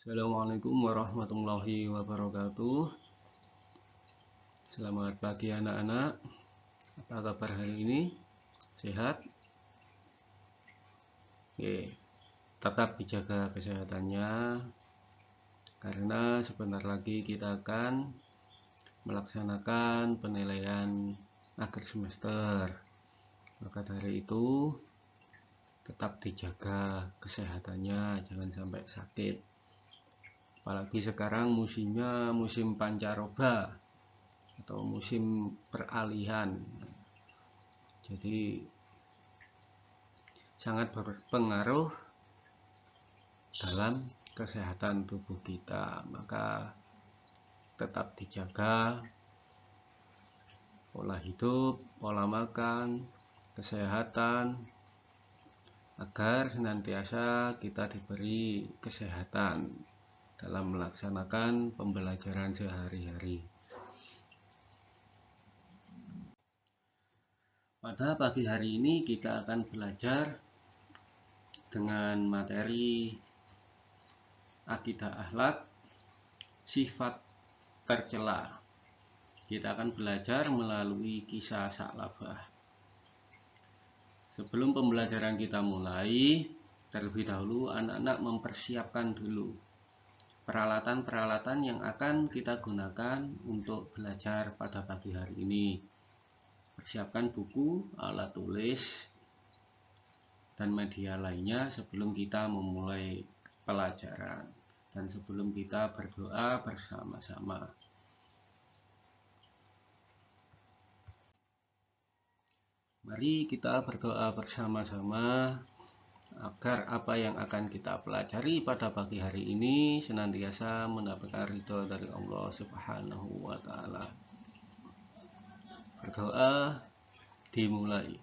Assalamualaikum warahmatullahi wabarakatuh. Selamat pagi anak-anak. Apa kabar hari ini? Sehat? Oke, tetap dijaga kesehatannya karena sebentar lagi kita akan melaksanakan penilaian akhir semester. Maka dari itu tetap dijaga kesehatannya, jangan sampai sakit. Apalagi sekarang musimnya musim pancaroba atau musim peralihan, jadi sangat berpengaruh dalam kesehatan tubuh kita. Maka tetap dijaga pola hidup, pola makan, kesehatan, agar senantiasa kita diberi kesehatan dalam melaksanakan pembelajaran sehari-hari. Pada pagi hari ini kita akan belajar dengan materi akidah akhlak, sifat tercela. Kita akan belajar melalui kisah Sa'labah. Sebelum pembelajaran kita mulai, terlebih dahulu anak-anak mempersiapkan dulu peralatan-peralatan yang akan kita gunakan untuk belajar pada pagi hari ini. Persiapkan buku, alat tulis, dan media lainnya sebelum kita memulai pelajaran dan sebelum kita berdoa bersama-sama. Mari kita berdoa bersama-sama agar apa yang akan kita pelajari pada pagi hari ini senantiasa mendapatkan ridho dari Allah Subhanahu wa Ta'ala. Berdoa dimulai.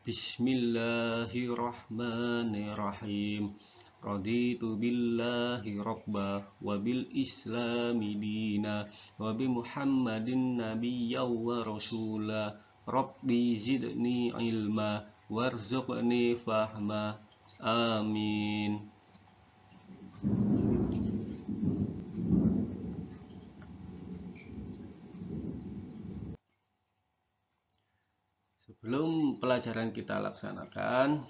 Bismillahirrahmanirrahim. Raditu billahi rabba wa bil islami dina wa bi Muhammadin nabiyya wa rasula. Rabbi zidni ilma warzuqni fahma. Amin. Sebelum pelajaran kita laksanakan,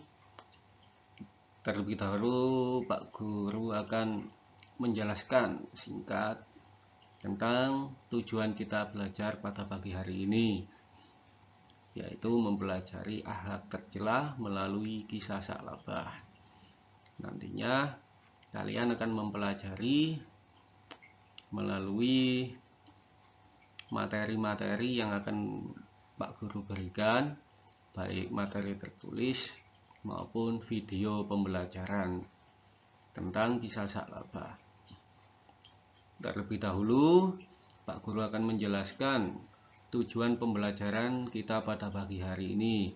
terlebih dahulu Pak Guru akan menjelaskan singkat tentang tujuan kita belajar pada pagi hari ini, yaitu mempelajari akhlak tercela melalui kisah Sa'labah. Nantinya kalian akan mempelajari melalui materi-materi yang akan Pak Guru berikan, baik materi tertulis maupun video pembelajaran tentang kisah Sa'labah. Terlebih dahulu Pak Guru akan menjelaskan tujuan pembelajaran kita pada pagi hari ini.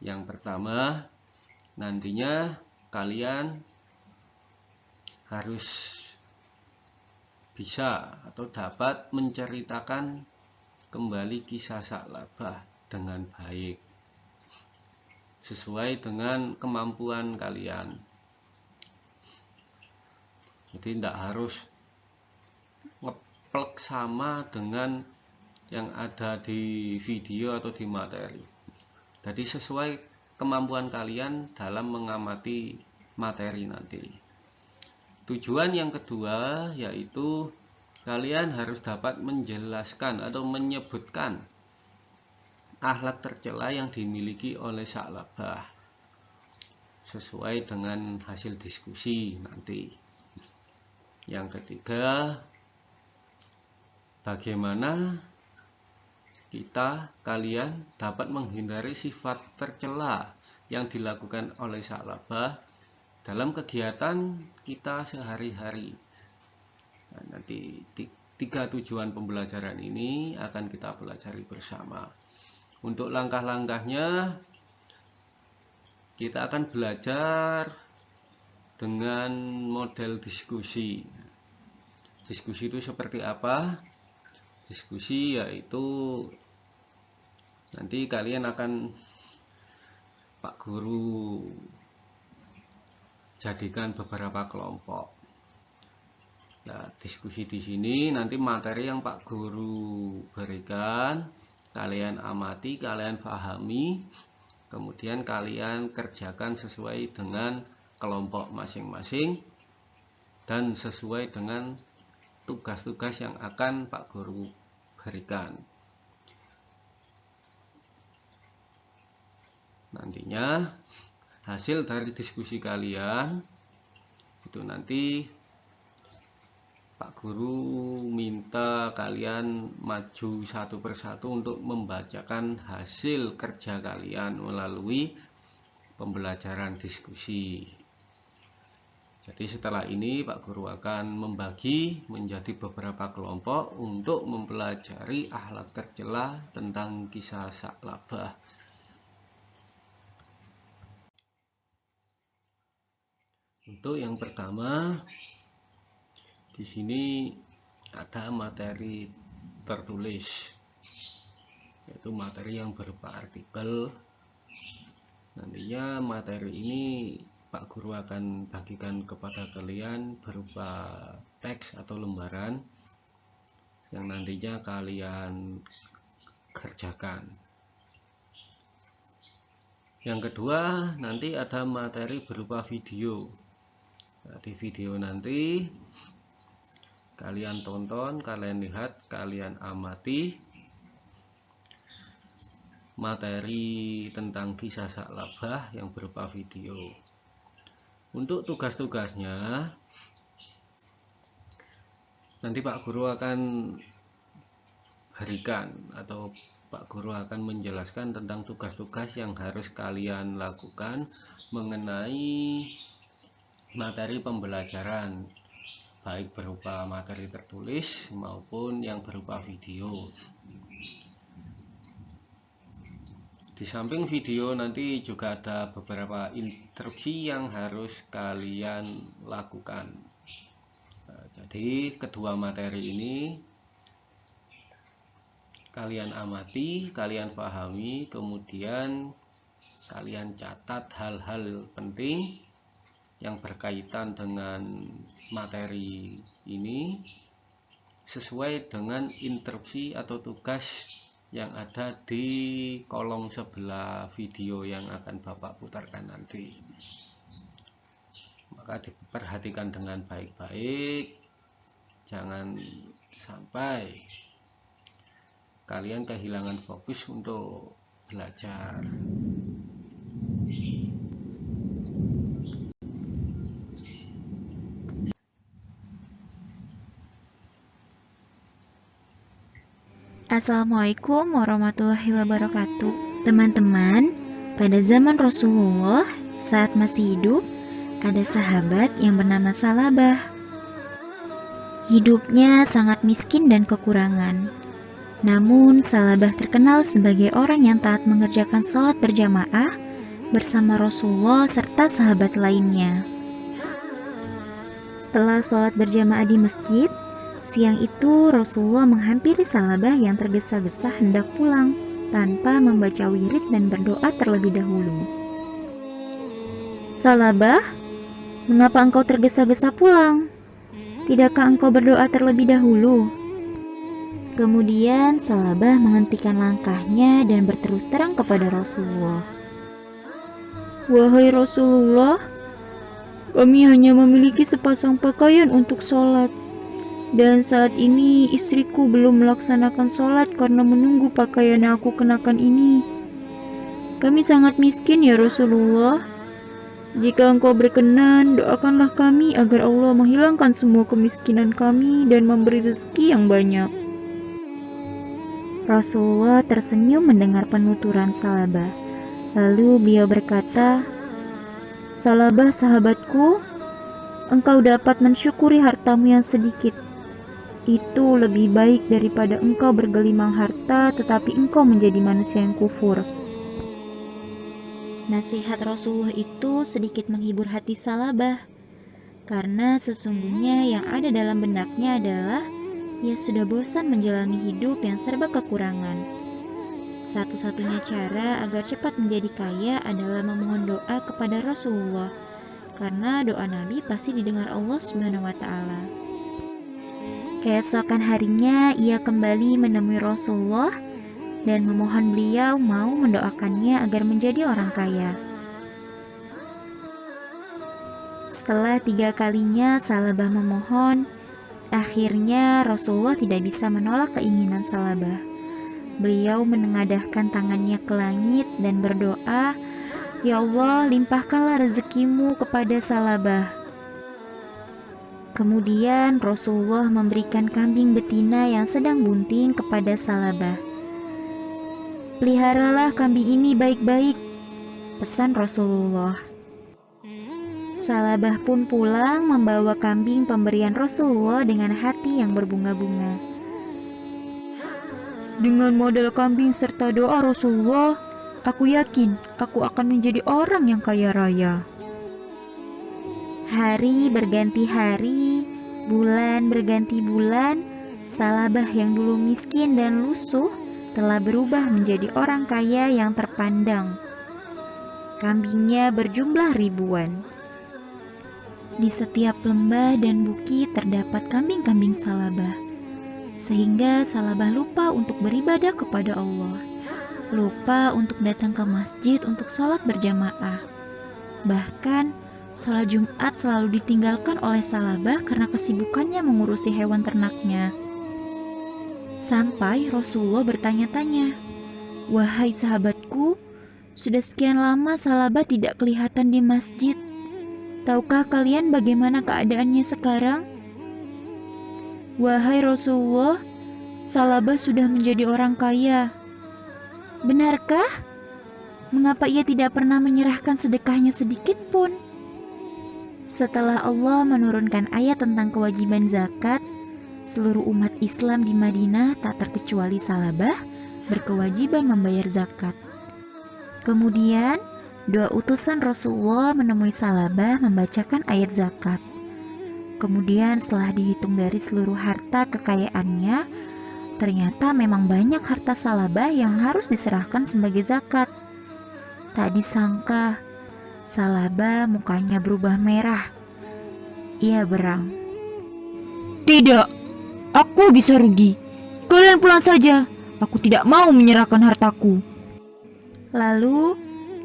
Yang pertama, nantinya kalian harus bisa atau dapat menceritakan kembali kisah Sa'labah dengan baik sesuai dengan kemampuan kalian. Jadi tidak harus ngeplek sama dengan yang ada di video atau di materi. Jadi sesuai kemampuan kalian dalam mengamati materi nanti. Tujuan yang kedua yaitu kalian harus dapat menjelaskan atau menyebutkan akhlak tercela yang dimiliki oleh Sa'labah sesuai dengan hasil diskusi nanti. Yang ketiga, bagaimana kalian dapat menghindari sifat tercela yang dilakukan oleh Sa'labah dalam kegiatan kita sehari-hari. Nah, nanti tiga tujuan pembelajaran ini akan kita pelajari bersama. Untuk langkah-langkahnya, kita akan belajar dengan model diskusi. Diskusi itu seperti apa? Diskusi yaitu nanti kalian akan Pak Guru jadikan beberapa kelompok. Ya, diskusi di sini nanti materi yang Pak Guru berikan, kalian amati, kalian pahami, kemudian kalian kerjakan sesuai dengan kelompok masing-masing dan sesuai dengan tugas-tugas yang akan Pak Guru berikan. Nantinya hasil dari diskusi kalian itu nanti Pak Guru minta kalian maju satu persatu untuk membacakan hasil kerja kalian melalui pembelajaran diskusi. Jadi setelah ini Pak Guru akan membagi menjadi beberapa kelompok untuk mempelajari akhlak tercela tentang kisah Sa'labah. Untuk yang pertama, di sini ada materi tertulis, yaitu materi yang berupa artikel. Nantinya materi ini Pak Guru akan bagikan kepada kalian berupa teks atau lembaran yang nantinya kalian kerjakan. Yang kedua, nanti ada materi berupa video. Nah, di video nanti kalian tonton, kalian lihat, kalian amati materi tentang kisah Sa'labah yang berupa video. Untuk tugas-tugasnya nanti Pak Guru akan berikan atau Pak Guru akan menjelaskan tentang tugas-tugas yang harus kalian lakukan mengenai materi pembelajaran, baik berupa materi tertulis maupun yang berupa video. Di samping video nanti juga ada beberapa instruksi yang harus kalian lakukan. Nah, jadi kedua materi ini kalian amati, kalian pahami, kemudian kalian catat hal-hal penting yang berkaitan dengan materi ini sesuai dengan instruksi atau tugas yang ada di kolom sebelah video yang akan Bapak putarkan nanti. Maka diperhatikan dengan baik-baik, jangan sampai kalian kehilangan fokus untuk belajar. Assalamualaikum warahmatullahi wabarakatuh. Teman-teman, pada zaman Rasulullah saat masih hidup, ada sahabat yang bernama Sa'labah. Hidupnya sangat miskin dan kekurangan. Namun Sa'labah terkenal sebagai orang yang taat mengerjakan sholat berjamaah bersama Rasulullah serta sahabat lainnya. Setelah sholat berjamaah di masjid, siang itu Rasulullah menghampiri Sa'labah yang tergesa-gesa hendak pulang tanpa membaca wirid dan berdoa terlebih dahulu. "Sa'labah, mengapa engkau tergesa-gesa pulang? Tidakkah engkau berdoa terlebih dahulu?" Kemudian Sa'labah menghentikan langkahnya dan berterus terang kepada Rasulullah. "Wahai Rasulullah, kami hanya memiliki sepasang pakaian untuk sholat. Dan saat ini istriku belum melaksanakan sholat karena menunggu pakaian yang aku kenakan ini. Kami sangat miskin ya Rasulullah. Jika engkau berkenan, doakanlah kami agar Allah menghilangkan semua kemiskinan kami dan memberi rezeki yang banyak." Rasulullah tersenyum mendengar penuturan Sa'labah. Lalu beliau berkata, "Sa'labah sahabatku, engkau dapat mensyukuri hartamu yang sedikit. Itu lebih baik daripada engkau bergelimang harta tetapi engkau menjadi manusia yang kufur." Nasihat Rasulullah itu sedikit menghibur hati Sa'labah, karena sesungguhnya yang ada dalam benaknya adalah ia sudah bosan menjalani hidup yang serba kekurangan. Satu-satunya cara agar cepat menjadi kaya adalah memohon doa kepada Rasulullah, karena doa Nabi pasti didengar Allah Subhanahu wa Ta'ala. Keesokan harinya ia kembali menemui Rasulullah dan memohon beliau mau mendoakannya agar menjadi orang kaya. Setelah 3 kalinya Salabah memohon, akhirnya Rasulullah tidak bisa menolak keinginan Salabah. Beliau menengadahkan tangannya ke langit dan berdoa, "Ya Allah, limpahkanlah rezekimu kepada Salabah." Kemudian Rasulullah memberikan kambing betina yang sedang bunting kepada Salabah. "Peliharalah kambing ini baik-baik," pesan Rasulullah. Salabah pun pulang membawa kambing pemberian Rasulullah dengan hati yang berbunga-bunga. "Dengan modal kambing serta doa Rasulullah, aku yakin aku akan menjadi orang yang kaya raya." Hari berganti hari, bulan berganti bulan, Salabah yang dulu miskin dan lusuh telah berubah menjadi orang kaya yang terpandang. Kambingnya berjumlah ribuan. Di setiap lembah dan bukit terdapat kambing-kambing Salabah, sehingga Salabah lupa untuk beribadah kepada Allah, lupa untuk datang ke masjid untuk sholat berjamaah. Bahkan sholat Jumat selalu ditinggalkan oleh Salabah karena kesibukannya mengurusi hewan ternaknya. Sampai Rasulullah bertanya-tanya, "Wahai sahabatku, sudah sekian lama Salabah tidak kelihatan di masjid. Tahukah kalian bagaimana keadaannya sekarang?" "Wahai Rasulullah, Salabah sudah menjadi orang kaya." "Benarkah? Mengapa ia tidak pernah menyerahkan sedekahnya sedikit pun?" Setelah Allah menurunkan ayat tentang kewajiban zakat, seluruh umat Islam di Madinah tak terkecuali Salabah berkewajiban membayar zakat. Kemudian dua utusan Rasulullah menemui Salabah membacakan ayat zakat. Kemudian setelah dihitung dari seluruh harta kekayaannya, ternyata memang banyak harta Salabah yang harus diserahkan sebagai zakat. Tak disangka, Salabah mukanya berubah merah. Ia berang, "Tidak, aku bisa rugi. Kalian pulang saja. Aku tidak mau menyerahkan hartaku." Lalu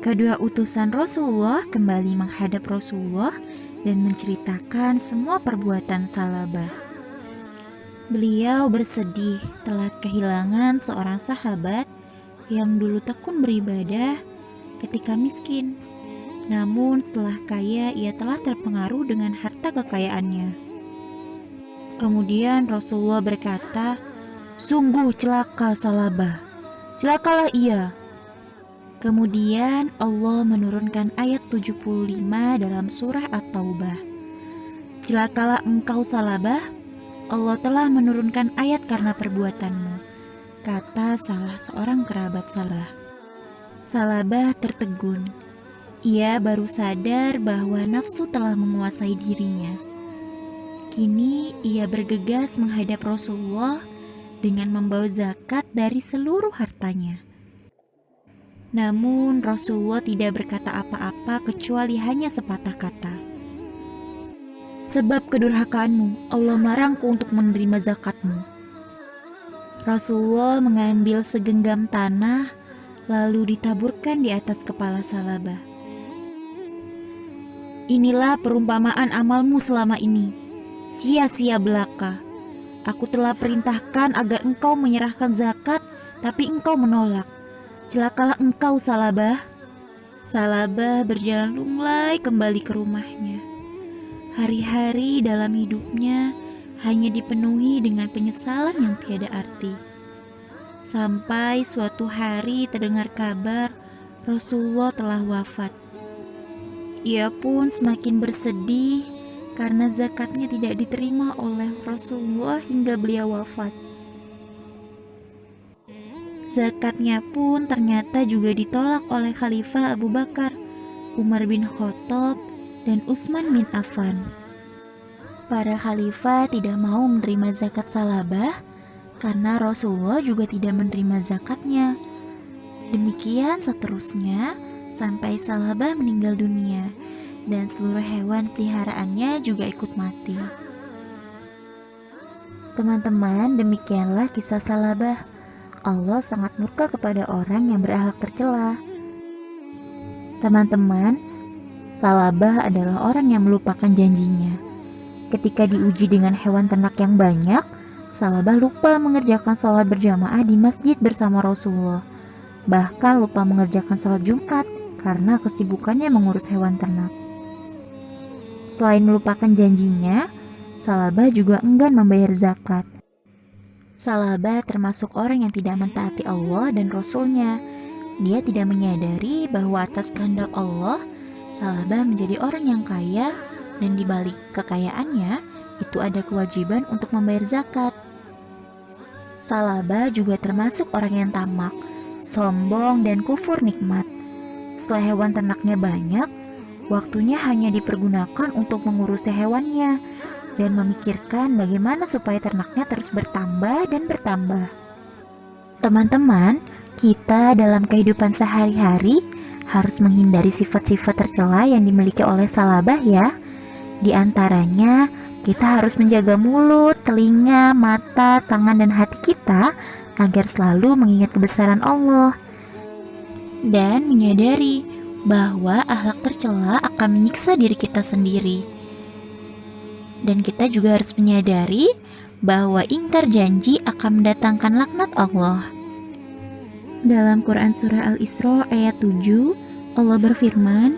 kedua utusan Rasulullah kembali menghadap Rasulullah dan menceritakan semua perbuatan Salabah. Beliau bersedih telah kehilangan seorang sahabat yang dulu tekun beribadah ketika miskin. Namun setelah kaya ia telah terpengaruh dengan harta kekayaannya. Kemudian Rasulullah berkata, "Sungguh celaka Salabah, celakalah ia." Kemudian Allah menurunkan ayat 75 dalam surah At-Taubah. "Celakalah engkau Salabah, Allah telah menurunkan ayat karena perbuatanmu," kata salah seorang kerabat Salabah. Salabah tertegun. Ia baru sadar bahwa nafsu telah menguasai dirinya. Kini ia bergegas menghadap Rasulullah dengan membawa zakat dari seluruh hartanya. Namun Rasulullah tidak berkata apa-apa kecuali hanya sepatah kata, "Sebab kedurhakaanmu, Allah melarangku untuk menerima zakatmu." Rasulullah mengambil segenggam tanah lalu ditaburkan di atas kepala Salabah. "Inilah perumpamaan amalmu selama ini, sia-sia belaka. Aku telah perintahkan agar engkau menyerahkan zakat, tapi engkau menolak. Celakalah engkau Salabah." Salabah berjalan lunglai kembali ke rumahnya. Hari-hari dalam hidupnya hanya dipenuhi dengan penyesalan yang tiada arti. Sampai suatu hari terdengar kabar Rasulullah telah wafat. Ia pun semakin bersedih karena zakatnya tidak diterima oleh Rasulullah hingga beliau wafat. Zakatnya pun ternyata juga ditolak oleh Khalifah Abu Bakar, Umar bin Khattab, dan Utsman bin Affan. Para khalifah tidak mau menerima zakat Salabah karena Rasulullah juga tidak menerima zakatnya. Demikian seterusnya sampai Salabah meninggal dunia dan seluruh hewan peliharaannya juga ikut mati. Teman-teman, demikianlah kisah Salabah. Allah sangat murka kepada orang yang berakhlak tercela. Teman-teman, Salabah adalah orang yang melupakan janjinya. Ketika diuji dengan hewan ternak yang banyak, Salabah lupa mengerjakan sholat berjamaah di masjid bersama Rasulullah. Bahkan lupa mengerjakan sholat Jumat karena kesibukannya mengurus hewan ternak. Selain melupakan janjinya, Salabah juga enggan membayar zakat. Salabah termasuk orang yang tidak mentaati Allah dan Rasul-Nya. Dia tidak menyadari bahwa atas kehendak Allah, Salabah menjadi orang yang kaya dan di balik kekayaannya itu ada kewajiban untuk membayar zakat. Salabah juga termasuk orang yang tamak, sombong dan kufur nikmat. Setelah hewan ternaknya banyak, waktunya hanya dipergunakan untuk mengurusi hewannya dan memikirkan bagaimana supaya ternaknya terus bertambah dan bertambah. Teman-teman, kita dalam kehidupan sehari-hari harus menghindari sifat-sifat tercela yang dimiliki oleh Salabah ya. Di antaranya, kita harus menjaga mulut, telinga, mata, tangan, dan hati kita agar selalu mengingat kebesaran Allah dan menyadari bahwa akhlak tercela akan menyiksa diri kita sendiri. Dan kita juga harus menyadari bahwa ingkar janji akan mendatangkan laknat Allah. Dalam Quran Surah Al-Isra ayat 7, Allah berfirman,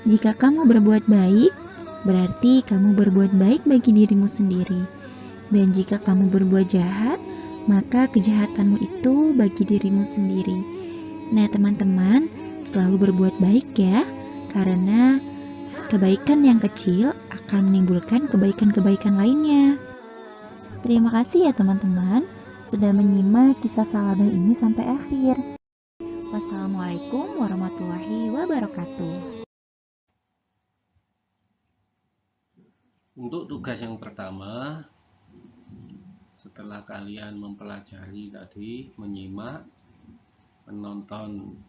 "Jika kamu berbuat baik, berarti kamu berbuat baik bagi dirimu sendiri. Dan jika kamu berbuat jahat, maka kejahatanmu itu bagi dirimu sendiri." Nah teman-teman, selalu berbuat baik ya, karena kebaikan yang kecil akan menimbulkan kebaikan-kebaikan lainnya. Terima kasih ya teman-teman sudah menyimak kisah Salabah ini sampai akhir. Wassalamualaikum warahmatullahi wabarakatuh. Untuk tugas yang pertama, setelah kalian mempelajari tadi, menyimak, menonton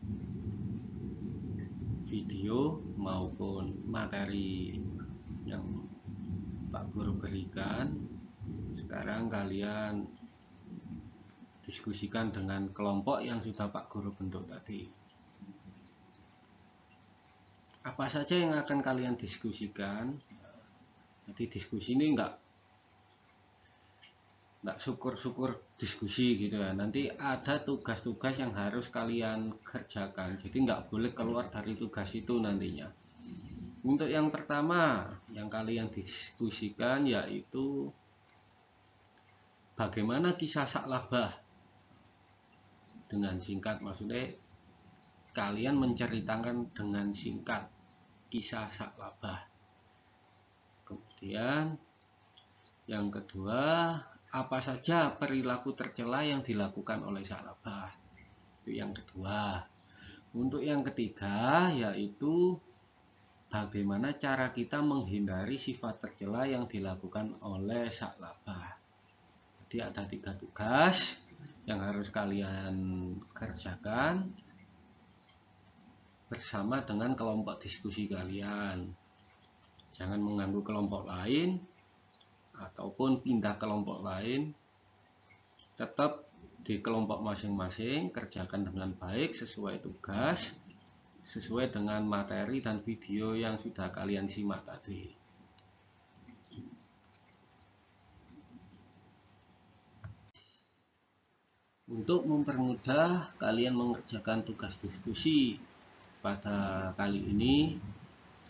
video maupun materi yang Pak Guru berikan, sekarang kalian diskusikan dengan kelompok yang sudah Pak Guru bentuk tadi. Apa saja yang akan kalian diskusikan? Jadi diskusi ini enggak syukur-syukur diskusi gitu ya. Nanti ada tugas-tugas yang harus kalian kerjakan. Jadi enggak boleh keluar dari tugas itu nantinya. Untuk yang pertama yang kalian diskusikan yaitu bagaimana kisah Salabah. Dengan singkat, maksudnya kalian menceritakan dengan singkat kisah Salabah. Kemudian yang kedua, apa saja perilaku tercela yang dilakukan oleh Salabah. Itu yang kedua. Untuk yang ketiga yaitu bagaimana cara kita menghindari sifat tercela yang dilakukan oleh Salabah. Jadi ada 3 tugas yang harus kalian kerjakan bersama dengan kelompok diskusi kalian. Jangan mengganggu kelompok lain ataupun pindah kelompok lain. Tetap di kelompok masing-masing kerjakan dengan baik sesuai tugas, sesuai dengan materi dan video yang sudah kalian simak tadi. Untuk mempermudah kalian mengerjakan tugas diskusi pada kali ini,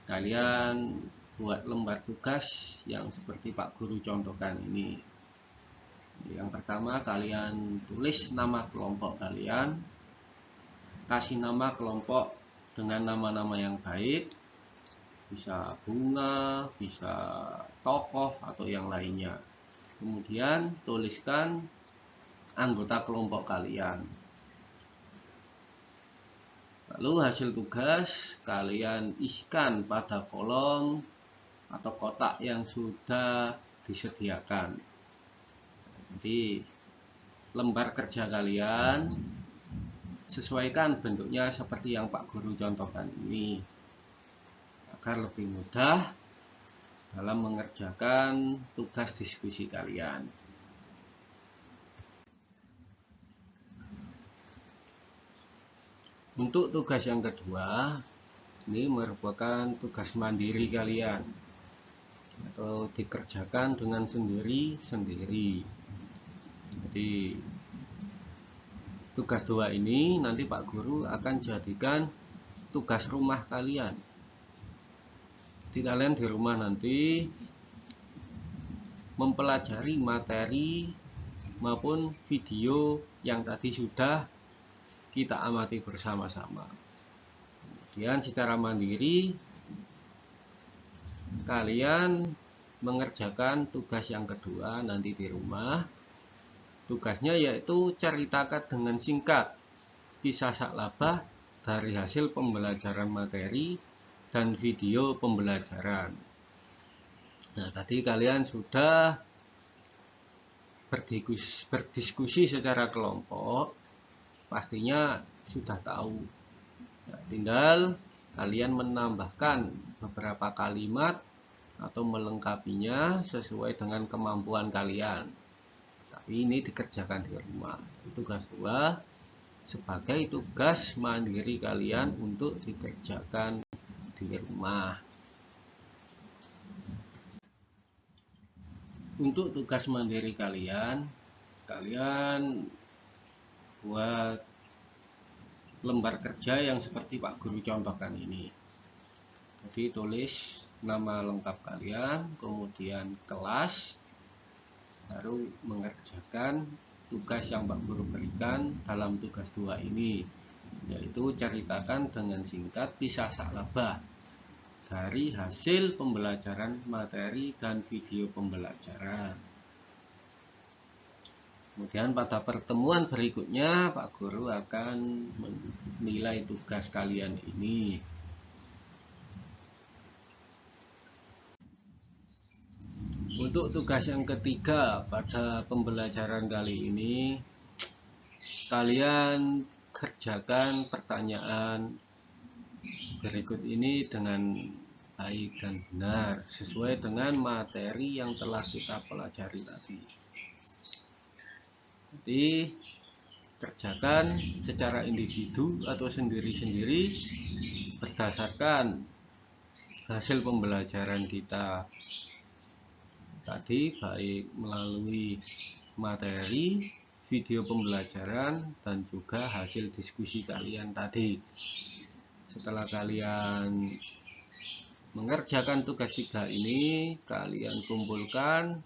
kalian buat lembar tugas yang seperti Pak Guru contohkan ini. Yang pertama, kalian tulis nama kelompok kalian, kasih nama kelompok dengan nama-nama yang baik, bisa bunga, bisa tokoh atau yang lainnya. Kemudian tuliskan anggota kelompok kalian. Lalu hasil tugas kalian isikan pada kolom atau kotak yang sudah disediakan. Jadi lembar kerja kalian sesuaikan bentuknya seperti yang Pak Guru contohkan ini, agar lebih mudah dalam mengerjakan tugas diskusi kalian. Untuk tugas yang kedua, ini merupakan tugas mandiri kalian atau dikerjakan dengan sendiri-sendiri. Jadi tugas 2 ini nanti Pak Guru akan jadikan tugas rumah kalian. Jadi kalian di rumah nanti mempelajari materi maupun video yang tadi sudah kita amati bersama-sama. Kemudian secara mandiri kalian mengerjakan tugas yang kedua nanti di rumah. Tugasnya yaitu ceritakan dengan singkat kisah saklabah dari hasil pembelajaran materi dan video pembelajaran. Nah, tadi kalian sudah berdiskusi secara kelompok, pastinya sudah tahu. Nah, tinggal kalian menambahkan beberapa kalimat atau melengkapinya sesuai dengan kemampuan kalian. Tapi ini dikerjakan di rumah. Tugas 2 sebagai tugas mandiri kalian untuk dikerjakan di rumah. Untuk tugas mandiri kalian buat lembar kerja yang seperti Pak Guru contohkan ini. Jadi tulis nama lengkap kalian, kemudian kelas, baru mengerjakan tugas yang Pak Guru berikan dalam tugas 2 ini, yaitu ceritakan dengan singkat kisah saklabah dari hasil pembelajaran materi dan video pembelajaran. Kemudian pada pertemuan berikutnya Pak Guru akan menilai tugas kalian ini. Untuk tugas yang ketiga pada pembelajaran kali ini, kalian kerjakan pertanyaan berikut ini dengan baik dan benar sesuai dengan materi yang telah kita pelajari tadi. Jadi kerjakan secara individu atau sendiri-sendiri berdasarkan hasil pembelajaran kita tadi, baik melalui materi, video pembelajaran, dan juga hasil diskusi kalian tadi. Setelah kalian mengerjakan tugas 3 ini, kalian kumpulkan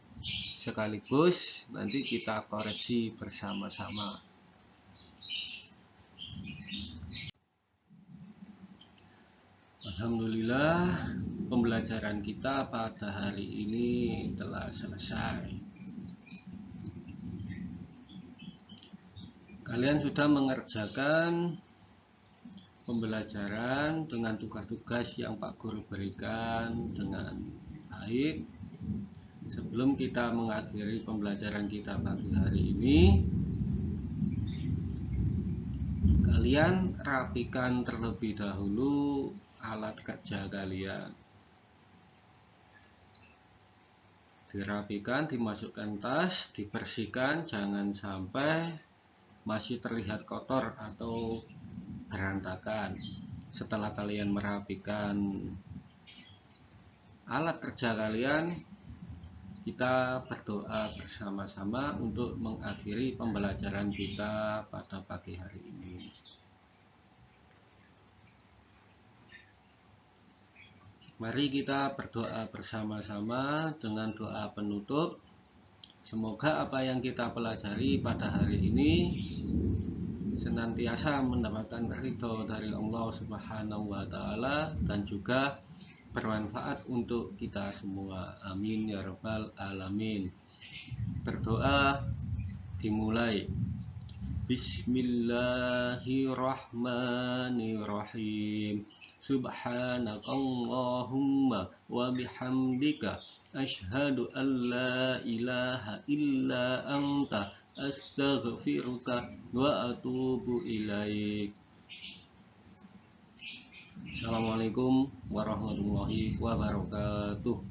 sekaligus nanti kita koreksi bersama-sama. Alhamdulillah, pembelajaran kita pada hari ini telah selesai. Kalian sudah mengerjakan pembelajaran dengan tugas-tugas yang Pak Guru berikan dengan baik. Sebelum kita mengakhiri pembelajaran kita pagi hari ini, kalian rapikan terlebih dahulu alat kerja kalian. Dirapikan, dimasukkan tas, dibersihkan, jangan sampai masih terlihat kotor atau berantakan. Setelah kalian merapikan alat kerja kalian, kita berdoa bersama-sama untuk mengakhiri pembelajaran kita pada pagi hari ini. Mari kita berdoa bersama-sama dengan doa penutup. Semoga apa yang kita pelajari pada hari ini senantiasa mendapatkan ridho dari Allah Subhanahu wa Ta'ala dan juga bermanfaat untuk kita semua. Amin ya rabbal alamin. Berdoa dimulai. Bismillahirrahmanirrahim. Subhanakallahumma wa bihamdika asyhadu an la ilaha illa anta astaghfiruka wa atubu ilaik. Assalamualaikum warahmatullahi wabarakatuh.